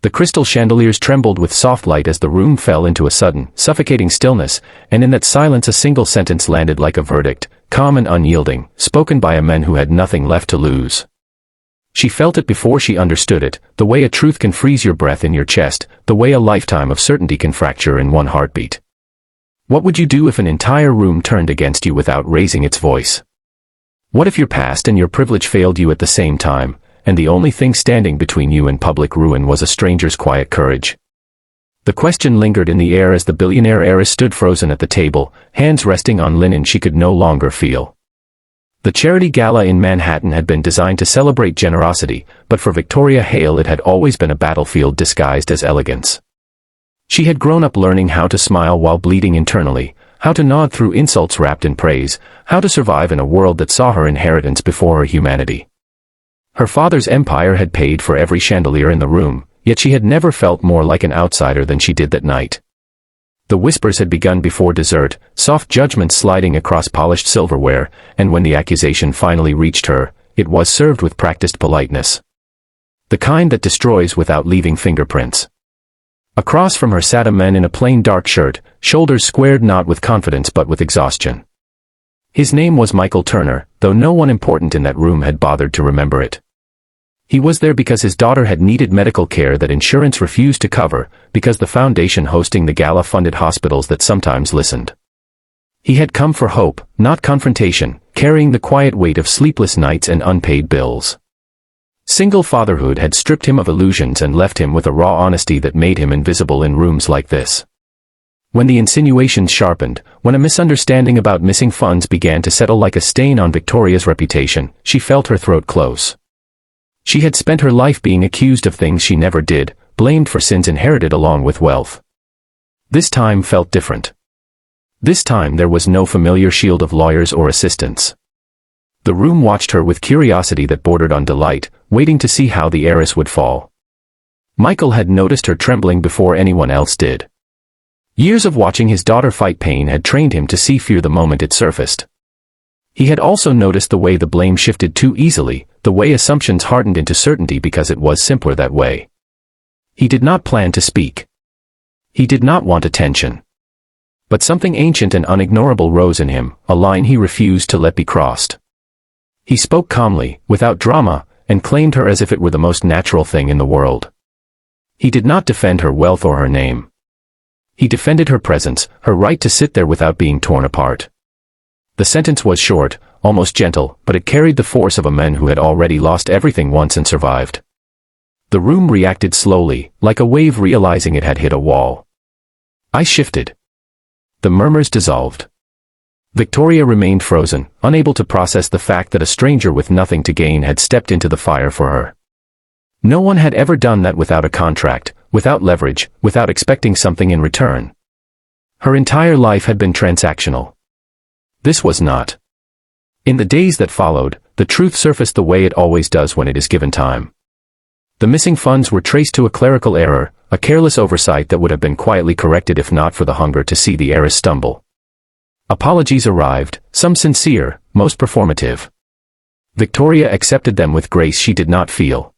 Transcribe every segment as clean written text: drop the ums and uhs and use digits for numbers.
The crystal chandeliers trembled with soft light as the room fell into a sudden, suffocating stillness, and in that silence a single sentence landed like a verdict, calm and unyielding, spoken by a man who had nothing left to lose. She felt it before she understood it, the way a truth can freeze your breath in your chest, the way a lifetime of certainty can fracture in one heartbeat. What would you do if an entire room turned against you without raising its voice? What if your past and your privilege failed you at the same time, and the only thing standing between you and public ruin was a stranger's quiet courage? The question lingered in the air as the billionaire heiress stood frozen at the table, hands resting on linen she could no longer feel. The charity gala in Manhattan had been designed to celebrate generosity, but for Victoria Hale it had always been a battlefield disguised as elegance. She had grown up learning how to smile while bleeding internally, how to nod through insults wrapped in praise, how to survive in a world that saw her inheritance before her humanity. Her father's empire had paid for every chandelier in the room, yet she had never felt more like an outsider than she did that night. The whispers had begun before dessert, soft judgments sliding across polished silverware, and when the accusation finally reached her, it was served with practiced politeness. The kind that destroys without leaving fingerprints. Across from her sat a man in a plain dark shirt, shoulders squared not with confidence but with exhaustion. His name was Michael Turner, though no one important in that room had bothered to remember it. He was there because his daughter had needed medical care that insurance refused to cover, because the foundation hosting the gala funded hospitals that sometimes listened. He had come for hope, not confrontation, carrying the quiet weight of sleepless nights and unpaid bills. Single fatherhood had stripped him of illusions and left him with a raw honesty that made him invisible in rooms like this. When the insinuations sharpened, when a misunderstanding about missing funds began to settle like a stain on Victoria's reputation, she felt her throat close. She had spent her life being accused of things she never did, blamed for sins inherited along with wealth. This time felt different. This time there was no familiar shield of lawyers or assistants. The room watched her with curiosity that bordered on delight, waiting to see how the heiress would fall. Michael had noticed her trembling before anyone else did. Years of watching his daughter fight pain had trained him to see fear the moment it surfaced. He had also noticed the way the blame shifted too easily, the way assumptions hardened into certainty because it was simpler that way. He did not plan to speak. He did not want attention. But something ancient and unignorable rose in him, a line he refused to let be crossed. He spoke calmly, without drama, and claimed her as if it were the most natural thing in the world. He did not defend her wealth or her name. He defended her presence, her right to sit there without being torn apart. The sentence was short, almost gentle, but it carried the force of a man who had already lost everything once and survived. The room reacted slowly, like a wave realizing it had hit a wall. Ice shifted. The murmurs dissolved. Victoria remained frozen, unable to process the fact that a stranger with nothing to gain had stepped into the fire for her. No one had ever done that without a contract, without leverage, without expecting something in return. Her entire life had been transactional. This was not. In the days that followed, the truth surfaced the way it always does when it is given time. The missing funds were traced to a clerical error, a careless oversight that would have been quietly corrected if not for the hunger to see the heiress stumble. Apologies arrived, some sincere, most performative. Victoria accepted them with grace she did not feel.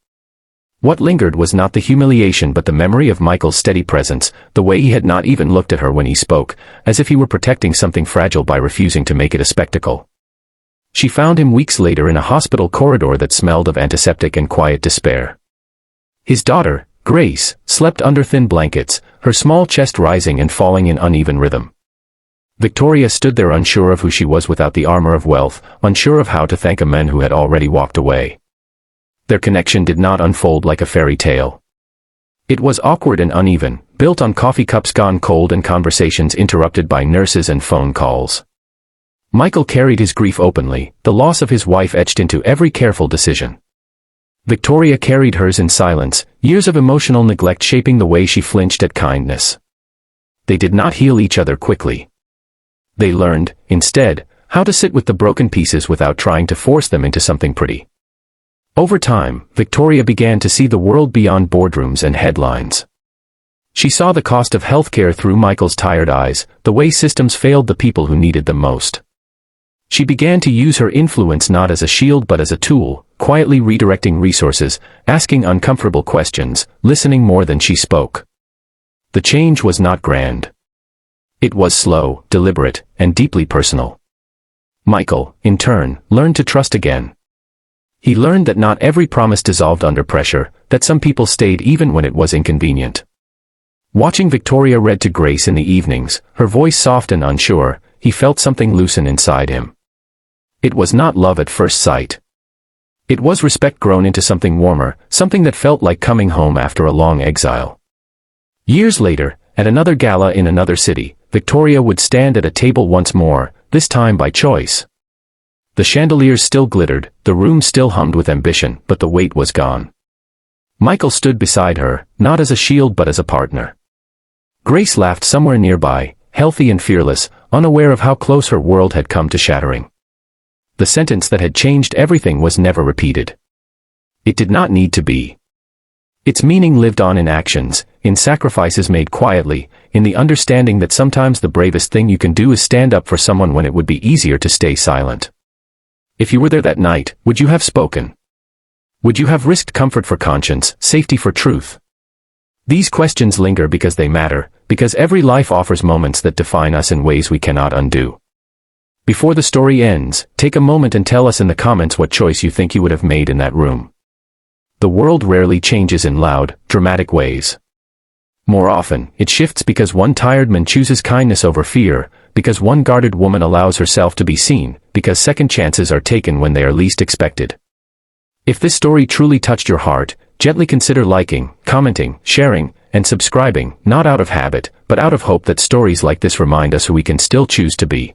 What lingered was not the humiliation but the memory of Michael's steady presence, the way he had not even looked at her when he spoke, as if he were protecting something fragile by refusing to make it a spectacle. She found him weeks later in a hospital corridor that smelled of antiseptic and quiet despair. His daughter, Grace, slept under thin blankets, her small chest rising and falling in uneven rhythm. Victoria stood there unsure of who she was without the armor of wealth, unsure of how to thank a man who had already walked away. Their connection did not unfold like a fairy tale. It was awkward and uneven, built on coffee cups gone cold and conversations interrupted by nurses and phone calls. Michael carried his grief openly, the loss of his wife etched into every careful decision. Victoria carried hers in silence, years of emotional neglect shaping the way she flinched at kindness. They did not heal each other quickly. They learned, instead, how to sit with the broken pieces without trying to force them into something pretty. Over time, Victoria began to see the world beyond boardrooms and headlines. She saw the cost of healthcare through Michael's tired eyes, the way systems failed the people who needed them most. She began to use her influence not as a shield but as a tool, quietly redirecting resources, asking uncomfortable questions, listening more than she spoke. The change was not grand. It was slow, deliberate, and deeply personal. Michael, in turn, learned to trust again. He learned that not every promise dissolved under pressure, that some people stayed even when it was inconvenient. Watching Victoria read to Grace in the evenings, her voice soft and unsure, he felt something loosen inside him. It was not love at first sight. It was respect grown into something warmer, something that felt like coming home after a long exile. Years later, at another gala in another city, Victoria would stand at a table once more, this time by choice. The chandeliers still glittered, the room still hummed with ambition, but the weight was gone. Michael stood beside her, not as a shield but as a partner. Grace laughed somewhere nearby, healthy and fearless, unaware of how close her world had come to shattering. The sentence that had changed everything was never repeated. It did not need to be. Its meaning lived on in actions, in sacrifices made quietly, in the understanding that sometimes the bravest thing you can do is stand up for someone when it would be easier to stay silent. If you were there that night, would you have spoken? Would you have risked comfort for conscience, safety for truth? These questions linger because they matter, because every life offers moments that define us in ways we cannot undo. Before the story ends, take a moment and tell us in the comments what choice you think you would have made in that room. The world rarely changes in loud, dramatic ways. More often, it shifts because one tired man chooses kindness over fear, because one guarded woman allows herself to be seen, because second chances are taken when they are least expected. If this story truly touched your heart, gently consider liking, commenting, sharing, and subscribing, not out of habit, but out of hope that stories like this remind us who we can still choose to be.